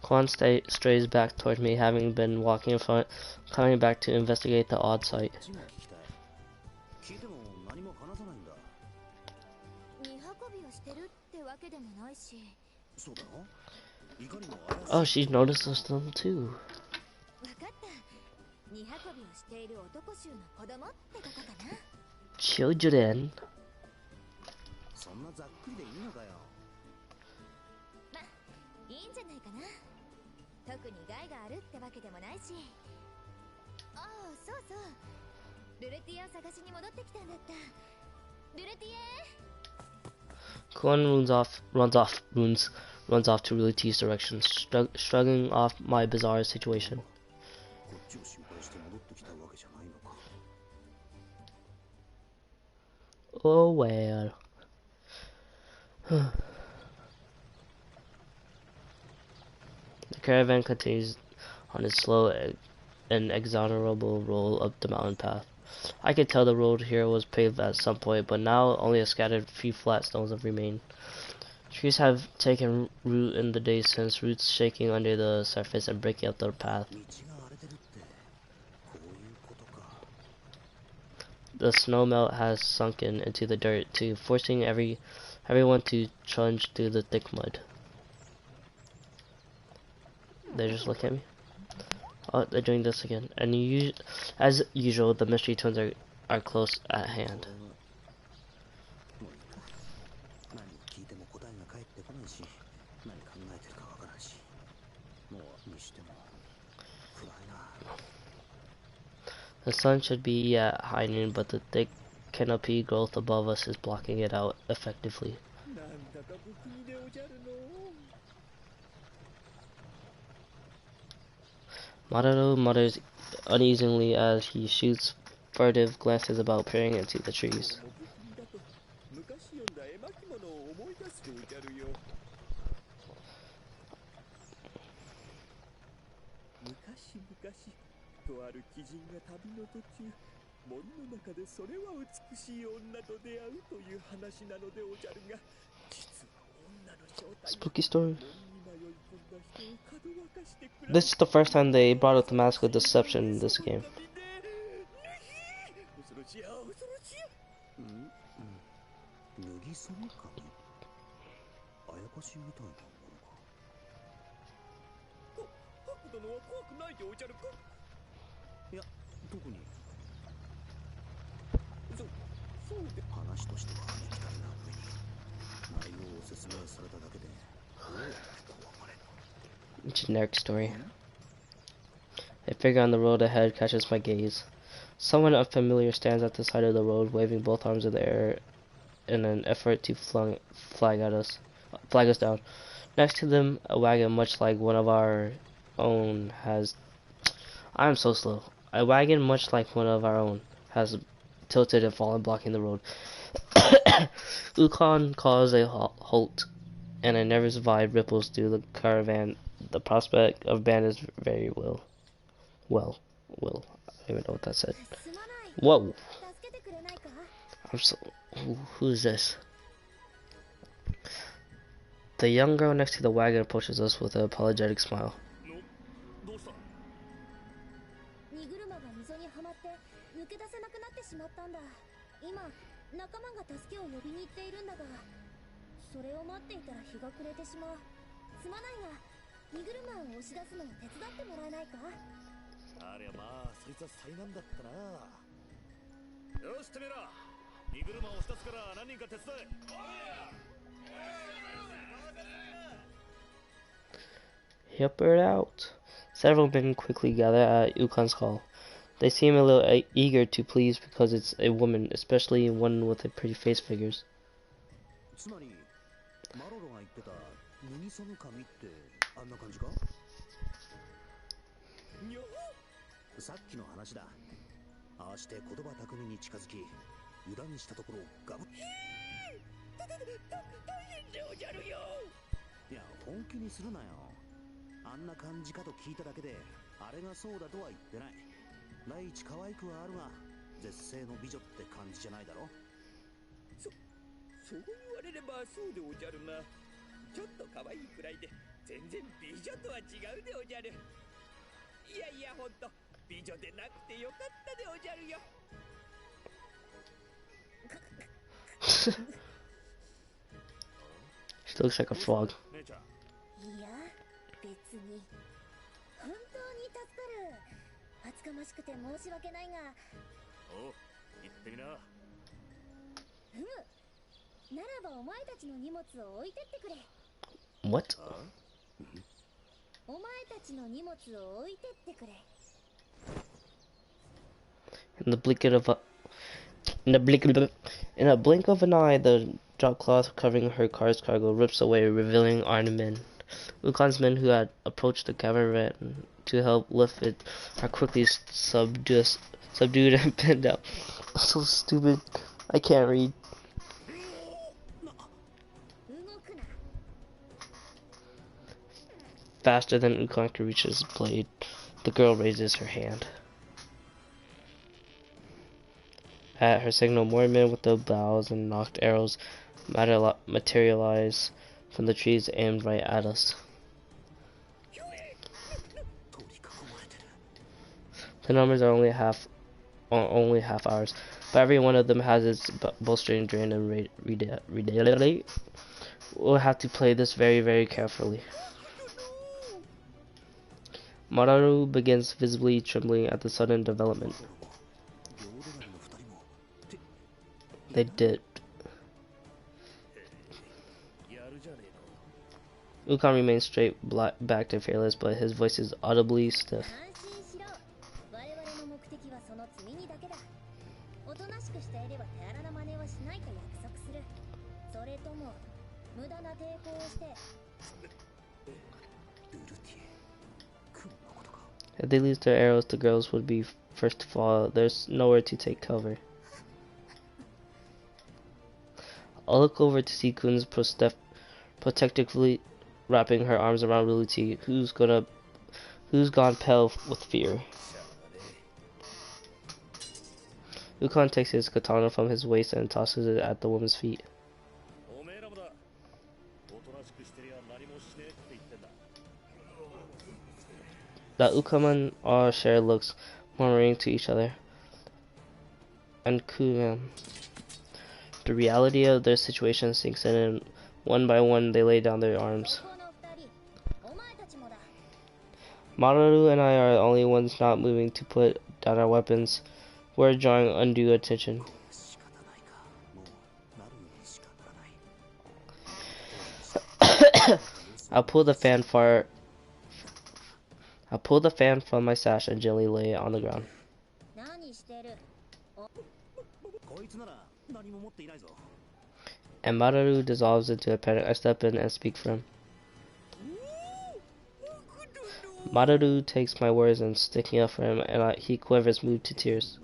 Kwan strays back toward me, having been walking in front, coming back to investigate the odd sight. こっちが聞きたい聞いても何も話さないんだ荷運びをしてるってわけでもないしそうだろいかにも怪しい Oh, she's noticed them too. わかった荷運びをしている男衆の子供ってことかな Children. そんなざっくりでいいのかよまいいんじゃないかな特に害があるってわけでもないしああそうそうルレティアを探しに戻ってきたんだったルレティエ Kwan runs off to Luti's direction, shrugging off my bizarre situation. こっちを心配して戻ってきたわけじゃないのか Oh well. The caravan continues on its slow and exonerable roll up the mountain path. I could tell the road here was paved at some point, but now only a scattered few flat stones have remained. Trees have taken root in the days since, roots shaking under the surface and breaking up the path. 道が荒れてるってこういうことか The snow melt has sunken into the dirt too, forcing everyone to trudge through the thick mud. They just look at me. Oh, they're doing this again. And as usual, the mystery twins are close at hand. もういいか何聞いても答えが返ってこないし何考えてるかわからんしもうにしても暗いな The sun should be at high noon, but the thick canopy growth above us is blocking it out effectively. なんだか不気味でおじゃるの Maruo mutters uneasily as he shoots furtive glances about, peering into the trees. だと昔読んだ絵巻物を思い出すでおじゃるよ昔々とある貴人が旅の途中森の中でそれは美しい女と出会うという話なのでおじゃるが実は女の正体 Spooky story. 森に迷い込んだ人をかどわかしてくれ This is the first time they brought up the mask of deception in this game. 恐ろしや恐ろしやうん脱ぎその髪あやかしみたいなものかハク殿は怖くないでおじゃるかいや特にそうで話としてはありきたりな上に内容を説明されただけでどうやって怖がれる Generic story. A figure on the road ahead catches my gaze. Someone unfamiliar stands at the side of the road, waving both arms in the air in an effort to flag us down. Next to them, a wagon much like one of our own has... I'm so slow. A wagon much like one of our own has tilted and fallen, blocking the road. Ukon calls a halt, and a nervous vibe ripples through the caravan. The prospect of bandits very well. I don't even know what that said. すまない Whoa! 助けてくれないか I'm so... Who's this? The young girl next to the wagon approaches us with an apologetic smile. どうした荷車が溝にはまって抜け出せなくなってしまったんだ今仲間が助けを呼びに行っているんだがそれを待っていたら日が暮れてしまうすまないが荷車を押し出すのを手伝ってもらえないかありゃまあそいつは災難だったなよしてめえら荷車を押し出すから何人か手伝え Help her out. Several men quickly gather at Ukon's call. They seem a little eager to please because it's a woman, especially one with a pretty face figures. つまりマロロが言ってた脱ぎその髪ってあんな感じか？にょさっきの話だ。ああして言葉巧みに近づき油断したところをガブッ。大変でおじゃるよ。いや本気にするなよ。あんな感じかと聞いただけであれがそうだとは言ってない。第一可愛くはあるが絶世の美女って感じじゃないだろ。そう言われればそうでおじゃるな。ちょっと可愛いくらいで全然美女とは違うでおじゃる。いやいやほんと美女でなくてよかったでおじゃるよ。She looks like a frog. 姉ちゃん。いや別に本当に助かる。厚かましくて申し訳ないが。おう、行ってみな。ならばお前たちの荷物を置いてってくれ。 What? お前たちの荷物を置いてってくれ。 In the blink of a in a blink of an eye, the drop cloth covering her car's cargo rips away, revealing armed men. Ukon's men, who had approached the caravan to help lift it, are quickly subdued and pinned out. So stupid. I can't read. Faster than Ukon can reach his blade, the girl raises her hand. At her signal, more men with the bows and knocked arrows materialize from the trees aimed right at us. The numbers are only half ours, but every one of them has its bowstring drained and ready. We'll have to play this very, very carefully. Mararu begins visibly trembling at the sudden development. They dipped. Ukon remains straight, backed and fearless, but his voice is audibly stiff. If they lose their arrows, the girls would be first to fall. There's nowhere to take cover. I'll look over to see Kun's protectively wrapping her arms around Luluti, who's gone pale with fear. Ukon takes his katana from his waist and tosses it at the woman's feet. The Ukaman all share looks, murmuring to each other. And Kugan. The reality of their situation sinks in, and one by one they lay down their arms. Maru and I are the only ones not moving to put down our weapons. We're drawing undue attention. I'll pull the fan from my sash and gently lay it on the ground. And Maru dissolves into a panic. I step in and speak for him. Maru takes my words and sticking up for him, and he quivers, moved to tears.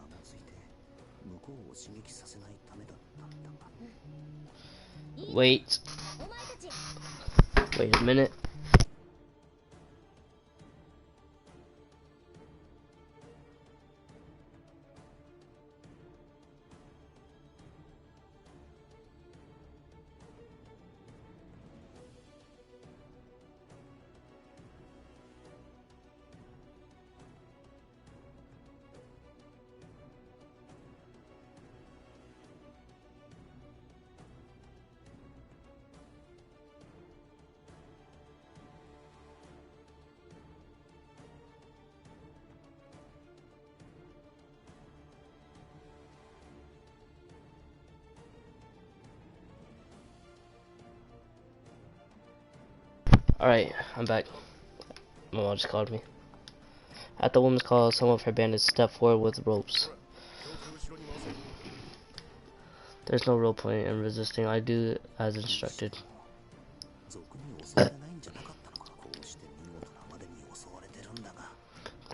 Wait a minute. Alright, I'm back. My mom just called me. At the woman's call, some of her bandits step forward with ropes. There's no rope point in resisting. I do as instructed.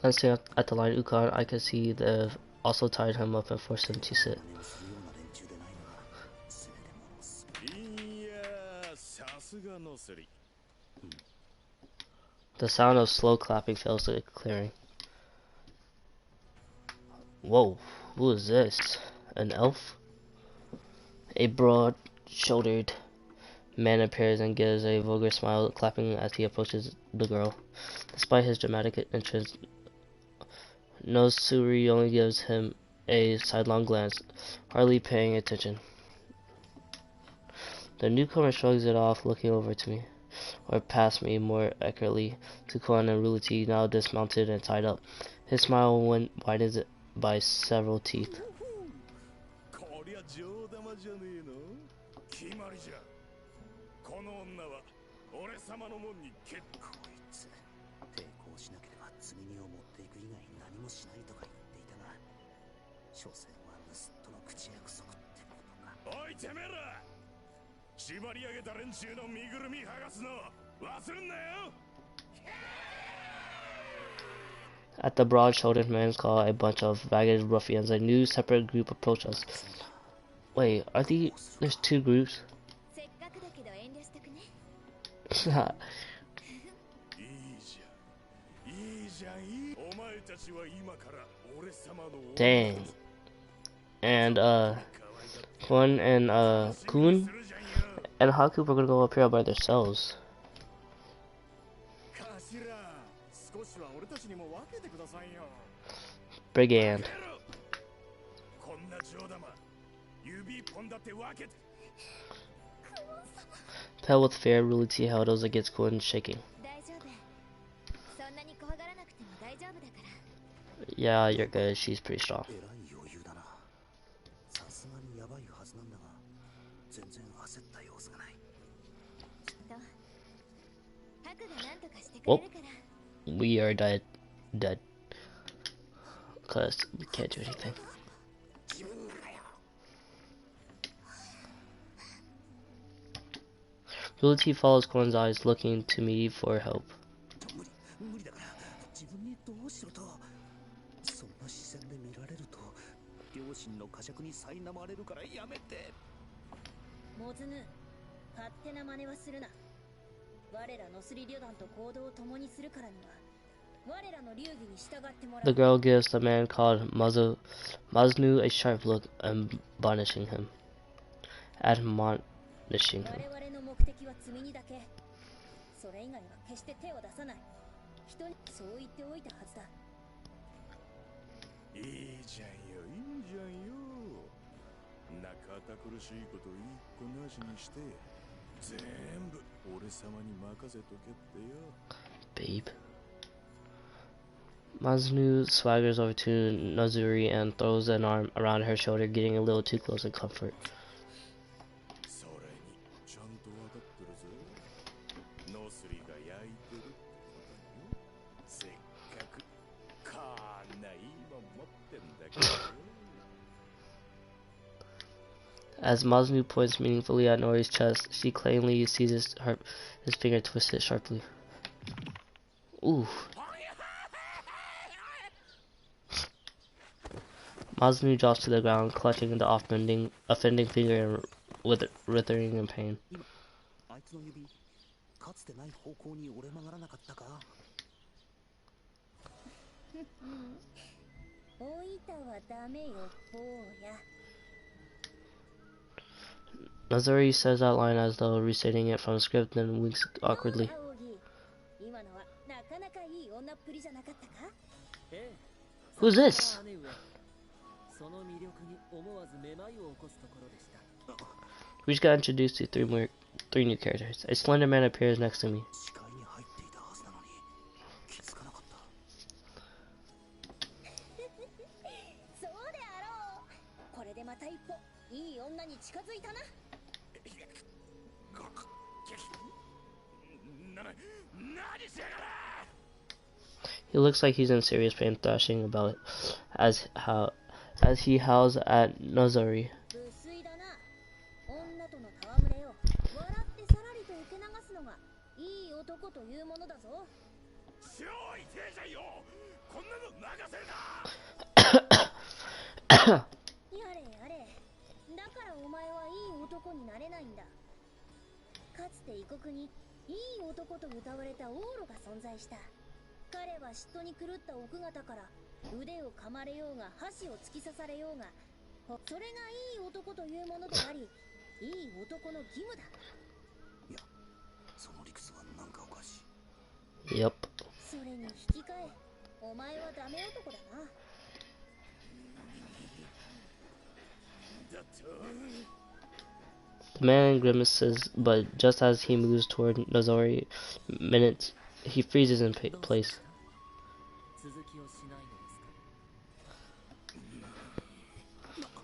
Glancing at the line Ukon, I could see they've also tied him up and forced him to sit. いやさすがのスリ The sound of slow clapping fails to clearing. Whoa, who is this? An elf? A broad-shouldered man appears and gives a vulgar smile, clapping as he approaches the girl. Despite his dramatic entrance, Nosuri only gives him a sidelong glance, hardly paying attention. The newcomer shrugs it off, looking over to me, or past me more accurately, to Kuan and Ruliti, now dismounted and tied up. His smile widens by several teeth. こりゃ冗談じゃねえの決まりじゃこの女は俺様の門に決こいつ抵抗しなければ積み荷を持っていく以外何もしないとか言っていたが所詮は盗人の口約束ってことかおいてめえら縛り上げた連中の身ぐるみ剥がすの忘れんなよ At the broad-shouldered man's call, a bunch of ragged ruffians, a new separate group, approach us. Wait, are there's two groups? せっかくだけど遠慮しとくね Dang. And Kun and Kun and Haku are gonna go up here by themselves. Brigand. Pale with fear, Ruliti held those against Kun, shaking. 大丈夫そんなに怖がらなくても大丈夫だから Yeah, you're good. She's pretty strong. えらい余裕だなさすがにヤバいはずなんだが全然焦った様子がないきっとハクが何とかしてくれるから We are dead. Dead. Cause we can't do anything. Ruliti follows Kun's eyes, looking to me for help. 無理だから自分にどうしろとそんな視線で見られると両親の呵責に苛まれるからやめてモズヌ勝手な真似はするな我らのスリ旅団と行動を共にするからには我らの流儀に従ってもらう The girl gives the man called Maznu a sharp look, admonishing him. 我々の目的は積み荷だけそれ以外は決して手を出さない人にそう言っておいたはずだいいじゃんよいいじゃんよ堅苦しいこと一個なしにして全部俺様に任せとけってよ Babe. Maznu swaggers over to Nozuri and throws an arm around her shoulder, getting a little too close in comfort. それにちゃんと分かってるぜノスリが焼いてるってことにせっかくこんないいもん持ってんだけど As Maznu points meaningfully at Nori's chest, she plainly sees his finger twisted sharply. Ooh. Maznu drops to the ground, clutching the offending finger and writhing in pain. あいつの指かつてない方向に折れ曲がらなかったか置いたはダメよ坊や Nazuri says that line as though reciting it from a script, then winks awkwardly. 今のはなかなかいい女っぷりじゃなかったか Who's this? その魅力に思わずめまいを起こすところでした We just got introduced to three new characters. A slender man appears next to me. 視界に入っていたはずなのに気づかなかったそうであろうこれでまた一歩いい女に近づいたな He looks like he's in serious pain, thrashing about as he howls at Nozuri. 無粋だな女との戯れを笑ってさらりと受け流すのがいい男というものだぞ。超痛えじゃんよ。こんなの流せるか。やれやれ。だからお前はいい男になれないんだ。かつて異国にいい男と歌われたオーロが存在した。彼は嫉妬に狂った奥方から腕を噛まれようが箸を突き刺されようが、それがいい男というものであり、いい男の義務だ。いや、その理屈はなんかおかしい。Yep. それに引き換え、お前はダメ男だな。だと The man grimaces, but just as he moves toward Nozori, minutes, he freezes in place. 続きをしないのですか。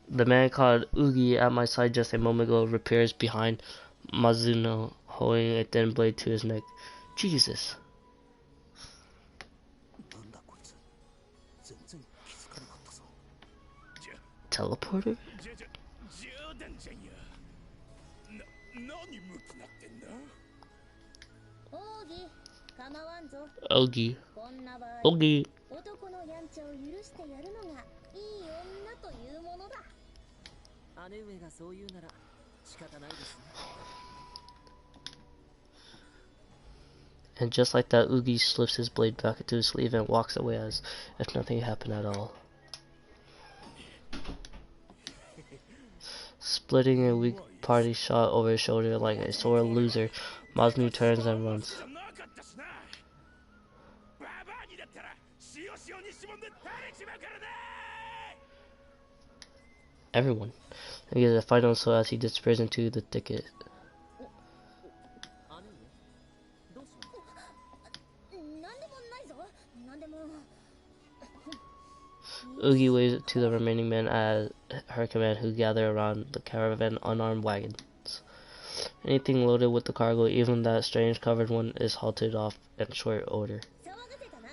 The man called Ugi at my side just a moment ago reappears behind Mazuno, holding a thin blade to his neck. Jesus. なんだこいつ。全然気づかなかったぞ。 Teleporter? 冗談じゃんよ。何ムキなってんだ。奥義、構わんぞ。 Ogi. こんな場合、 Ogi. 男のやんちゃを許してやるのがいい女というものだ。姉上がそう言うなら仕方ないですね。 And just like that, Ugi slips his blade back into his sleeve and walks away as if nothing happened at all. Splitting a weak party shot over his shoulder like a sore loser, Maznu turns and runs. Everyone. And he gets a final so as he disappears into the thicket. 姉上どうしました。なんでもないぞ。なんでも。 Ugi waves to the remaining men at her command who gather around the caravan unarmed wagons. Anything loaded with the cargo, even that strange covered one, is halted off in short order. 騒がせたな。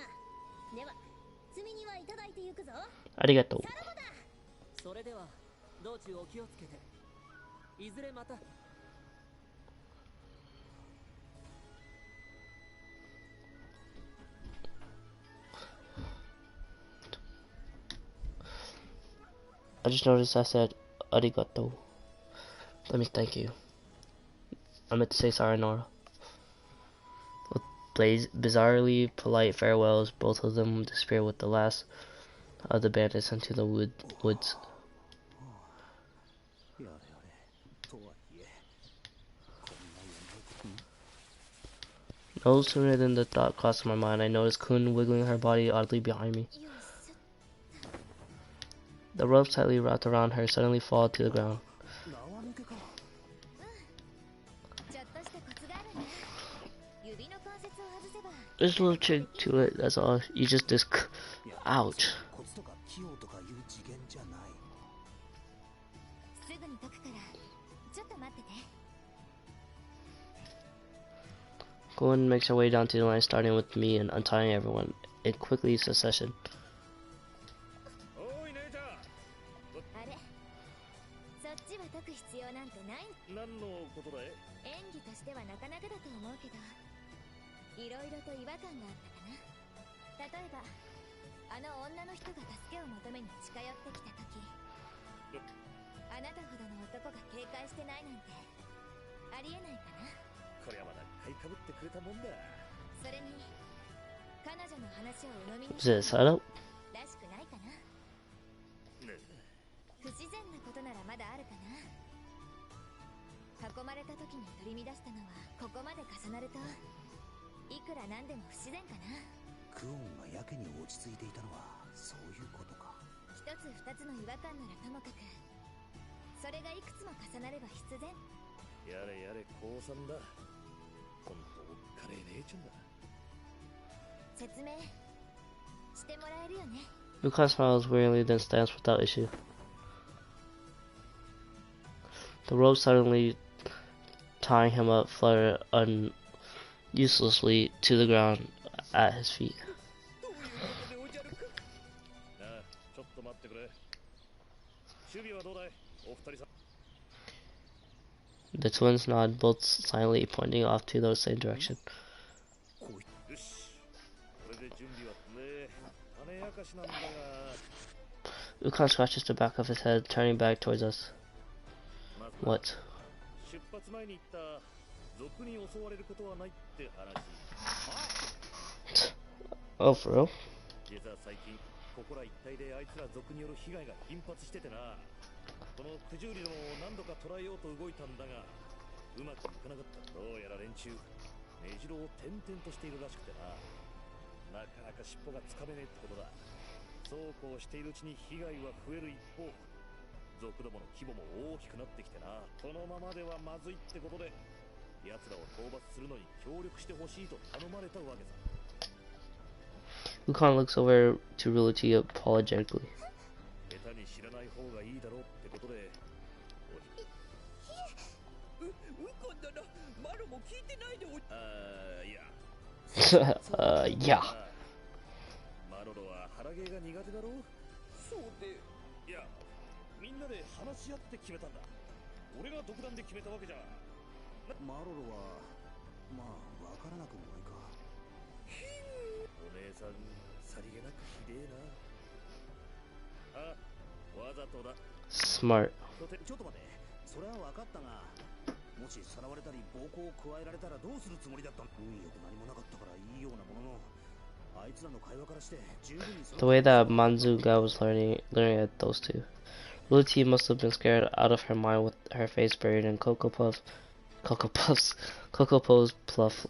では、積み荷はいただいてゆくぞ。 Arigato. さらばだ。それでは道中お気をつけて。いずれまた。 I just noticed I said arigato. Let me thank you. I meant to say sayonara. With bizarrely polite farewells, both of them disappear with the last of the bandits into the woods. やれやれ。とはいえ、こんなやめことに。 No sooner than the thought crossed my mind, I noticed Kun wiggling her body oddly behind me. よいしょ。 The ropes tightly wrapped around her suddenly fall to the ground. 縄抜けか。ちょっとしたコツがあるんだ。指の関節を外せば。 There's a little trick to it, that's all. You just ouch. コツとか器用とかいう次元じゃない。すぐに解くから。ちょっと待ってて。 Kun makes her way down to the line, starting with me and untying everyone in quickly succession. おい姉ちゃん。あれ、そっちは解く必要なんてない。何のことだい。演技としてはなかなかだと思うけど、いろいろと違和感があったかな。例えば、あの女の人が助けを求めに近寄ってきた時、あなたほどの男が警戒してないなんてありえないかな。これはまだ買いかぶってくれたもんだ。それに彼女の話を鵜呑みに Is it a setup? らしくないかな。不自然なことならまだあるかな。囲まれた時に取り乱したのはここまで重なるといくらなんでも不自然かな。クオンがやけに落ち着いていたのはそういうことか。一つ二つの違和感ならともかく、それがいくつも重なれば必然。やれやれ降参だ。ほんとおっかねえ姉ちゃんだ。説明してもらえるよね。Yukon smiles wearily, then stands without issue. The rope suddenly tying him up fluttered uselessly to the ground at his feet. どういうことでおじゃるか。なあ、ちょっと待ってくれ。守備はどうだい、お二人さん。The twins nod, both silently pointing off to the same direction. よし、これで準備はね、種明かしなんだが。 Ukon scratches the back of his head, turning back towards us. まず What? 出発前に言った族に襲われることはないって話。 Oh, for real? 実は最近ここら一帯であいつら族による被害が頻発しててな。この九十里どもを何度か捕らえようと動いたんだがうまくいかなかった。どうやら連中目白を転々としているらしくてな。なかなか尻尾がつかめねえってことだ。そうこうしているうちに被害は増える一方、族どもの規模も大きくなってきてな。このままではまずいってことで奴らを討伐するのに協力してほしいと頼まれたわけさ。 Ukon looks over to Ruluti apologetically. 下手に知らない方がいいだろうってことで。ウコンだな。マロも聞いてないでおい。いや。Yeah. マロロは腹芸が苦手だろう。そうで。いや、みんなで話し合って決めたんだ。俺が独断で決めたわけじゃ。マロロはまあわからなくもないか。お姉さん、さりげなくひでえな。あ、わざとだ。 Smart. ちょっと待て、それは分かったが、もしさらわれたり暴行を加えられたらどうするつもりだったの。運よく何もなかったからいいようなものの、あいつらの会話からして十分に。 The way that Manzuga was learning at those two. Ruluti must have been scared out of her mind with her face buried in Cocoa Puffs pluff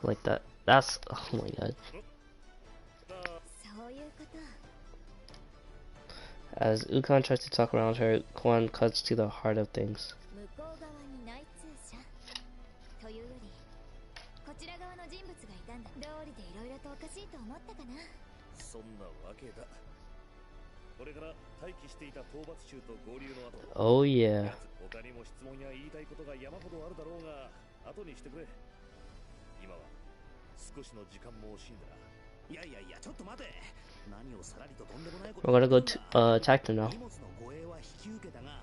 like that. That's, oh my god. そういうこと。 As Ukon tries to talk around her, Kwan cuts to the heart of things. 向こう側に内通者というよりこちら側の人物がいたんだ。道理でいろいろとおかしいと思ったかな。そんなわけだ。これから待機していた討伐衆と合流の後。 Oh yeah. 他にも質問や言いたいことが山ほどあるだろうが、後にしてくれ。今は少しの時間も惜しいんだな。いやいやいや、ちょっと待て。何をさらりととんでもないこと。 We're gonna go to attack them now. 荷物の護衛は引き受けたが、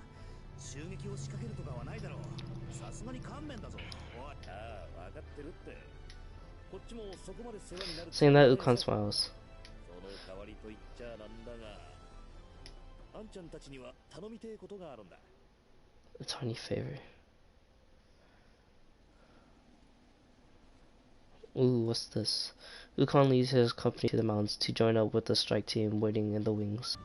襲撃を仕掛けるとかはないだろう。さすがに勘弁だぞ。おい。ああ、分かってるって。こっちもそこまで世話になる。 Seeing that, Ukon smiles. その代わりと言っちゃなんだが、あんちゃんたちには頼みてえことがあるんだ。 A tiny favor. Ooh, what's this? Ukon leads his company to the mountains to join up with the strike team waiting in the wings.